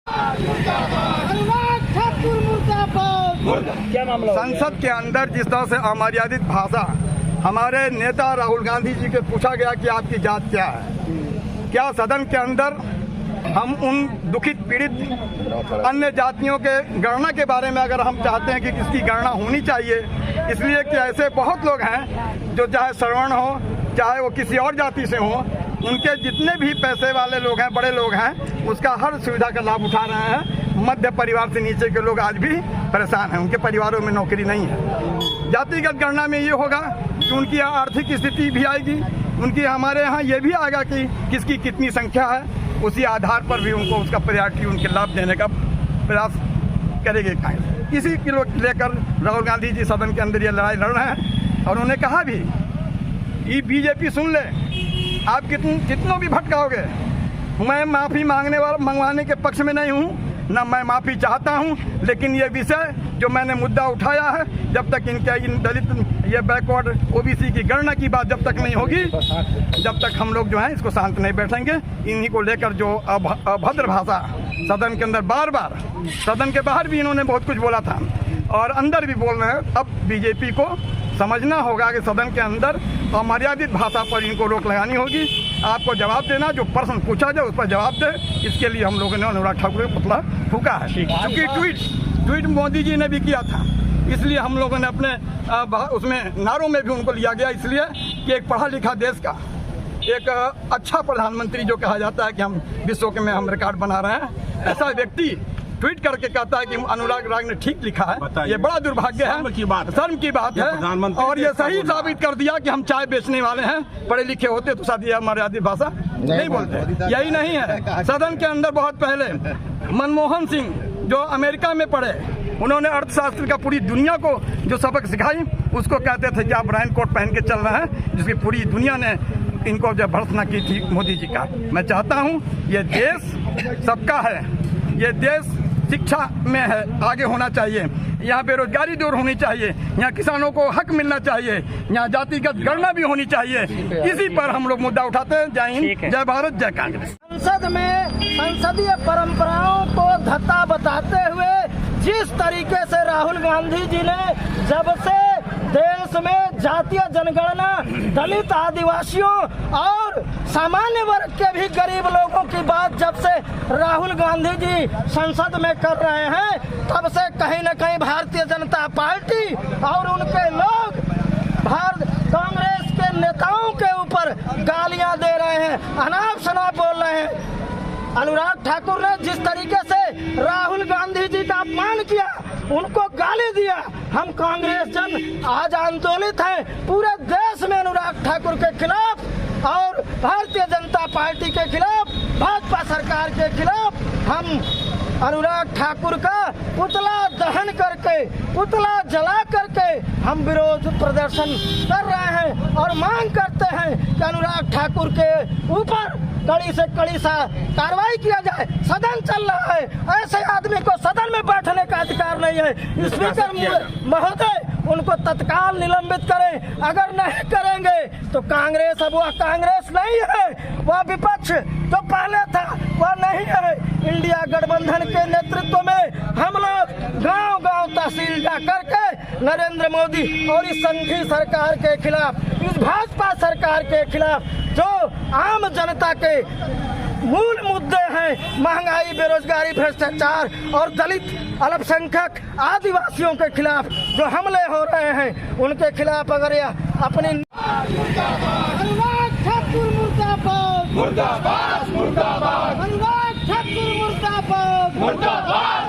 क्या मामला? संसद के अंदर जिस तरह से अमर्यादित भाषा, हमारे नेता राहुल गांधी जी के पूछा गया कि आपकी जात क्या है। क्या सदन के अंदर हम उन दुखित पीड़ित अन्य जातियों के गणना के बारे में अगर हम चाहते हैं कि किसकी गणना होनी चाहिए, इसलिए कि ऐसे बहुत लोग हैं जो चाहे सवर्ण हो, चाहे वो किसी और जाति से हो, उनके जितने भी पैसे वाले लोग हैं, बड़े लोग हैं, उसका हर सुविधा का लाभ उठा रहे हैं। मध्य परिवार से नीचे के लोग आज भी परेशान हैं, उनके परिवारों में नौकरी नहीं है। जातिगत गणना में ये होगा कि उनकी आर्थिक स्थिति भी आएगी, उनकी हमारे यहाँ ये भी आएगा कि किसकी कितनी संख्या है, उसी आधार पर भी उनको उसका प्रायोरिटी उनके लाभ देने का प्रयास करेंगे कांग्रेस। इसी को लेकर राहुल गांधी जी सदन के अंदर ये लड़ाई लड़ रहे हैं और उन्होंने कहा भी ये बीजेपी सुन ले, आप कितनों भी भटकाओगे, मैं माफ़ी मंगवाने के पक्ष में नहीं हूँ, ना मैं माफ़ी चाहता हूँ, लेकिन ये विषय जो मैंने मुद्दा उठाया है, जब तक इन दलित ये बैकवर्ड ओबीसी की गणना की बात जब तक नहीं होगी, जब तक हम लोग जो हैं इसको शांत नहीं बैठेंगे। इन्हीं को लेकर जो अभद्र भाषा सदन के अंदर बार बार, सदन के बाहर भी इन्होंने बहुत कुछ बोला था और अंदर भी बोल रहे हैं। अब बीजेपी को समझना होगा कि सदन के अंदर अमर्यादित भाषा पर इनको रोक लगानी होगी। आपको जवाब देना, जो प्रश्न पूछा जाए उस पर जवाब दे, इसके लिए हम लोगों ने अनुराग ठाकुर का पुतला फूका है। क्योंकि ट्वीट मोदी जी ने भी किया था, इसलिए हम लोगों ने अपने उसमें नारों में भी उनको लिया गया, इसलिए कि एक पढ़ा लिखा देश का एक अच्छा प्रधानमंत्री जो कहा जाता है कि हम विश्व के में हम रिकॉर्ड बना रहे हैं, ऐसा व्यक्ति ट्वीट करके कहता है कि अनुराग राग ने ठीक लिखा है। ये बड़ा दुर्भाग्य है, शर्म की बात है। और ये सही साबित कर दिया कि हम चाय बेचने वाले हैं, पढ़े लिखे होते तो शायद ये मर्यादित भाषा नहीं बोलते। यही नहीं है, सदन के अंदर बहुत पहले मनमोहन सिंह जो अमेरिका में पढ़े, उन्होंने अर्थशास्त्र का पूरी दुनिया को जो सबक सिखाई, उसको कहते थे कि आप ब्रांड कोट पहन के चल रहे हैं, जिसकी पूरी दुनिया ने इनको जब भर्त्सना की थी मोदी जी का। मैं चाहता हूँ ये देश सबका है, ये देश शिक्षा में है, आगे होना चाहिए, यहाँ बेरोजगारी दूर होनी चाहिए, यहाँ किसानों को हक मिलना चाहिए, यहाँ जातिगत गणना भी होनी चाहिए। इसी पर हम लोग मुद्दा उठाते हैं। जय हिंद, जय भारत, जय कांग्रेस। संसद में संसदीय परंपराओं को धत्ता बताते हुए जिस तरीके से राहुल गांधी जी ने जब से देश में जातीय जनगणना, दलित, आदिवासियों और सामान्य वर्ग के भी गरीब लोगों की बात जब से राहुल गांधी जी संसद में कर रहे हैं, तब से कहीं न कहीं भारतीय जनता पार्टी और उनके लोग कांग्रेस के नेताओं के ऊपर गालियां दे रहे हैं, अनाप शनाप बोल रहे हैं। अनुराग ठाकुर ने जिस तरीके से राहुल गांधी जी का अपमान किया, उनको गाली दिया, हम कांग्रेस जन आज आंदोलित हैं पूरे देश में अनुराग ठाकुर के खिलाफ और भारतीय जनता पार्टी के खिलाफ, भाजपा सरकार के खिलाफ। हम अनुराग ठाकुर का पुतला दहन करके, पुतला जला करके हम विरोध प्रदर्शन कर रहे हैं और मांग करते हैं कि अनुराग ठाकुर के ऊपर कड़ी से कड़ी सा कार्रवाई किया जाए। सदन चल रहा है, ऐसे आदमी को सदन में बैठने का अधिकार नहीं है। स्पीकर महोदय उनको तत्काल निलंबित करें, अगर नहीं करेंगे तो कांग्रेस अब वह कांग्रेस नहीं है, वह विपक्ष जो पहले था वह नहीं है। इंडिया गठबंधन के नेतृत्व में हम लोग गांव-गांव तहसील जा करके नरेंद्र मोदी और इस संघी सरकार के खिलाफ, इस भाजपा सरकार के खिलाफ जो आम जनता के मूल मुद्दे हैं, महंगाई, बेरोजगारी, भ्रष्टाचार और दलित, अल्पसंख्यक, आदिवासियों के खिलाफ जो हमले हो रहे हैं, उनके खिलाफ अगर यह अपनी अनुराग ठाकुर मुर्दाबाद, मुर्दाबाद, मुर्दाबाद, अनुराग ठाकुर मुर्दाबाद, मुर्दाबाद।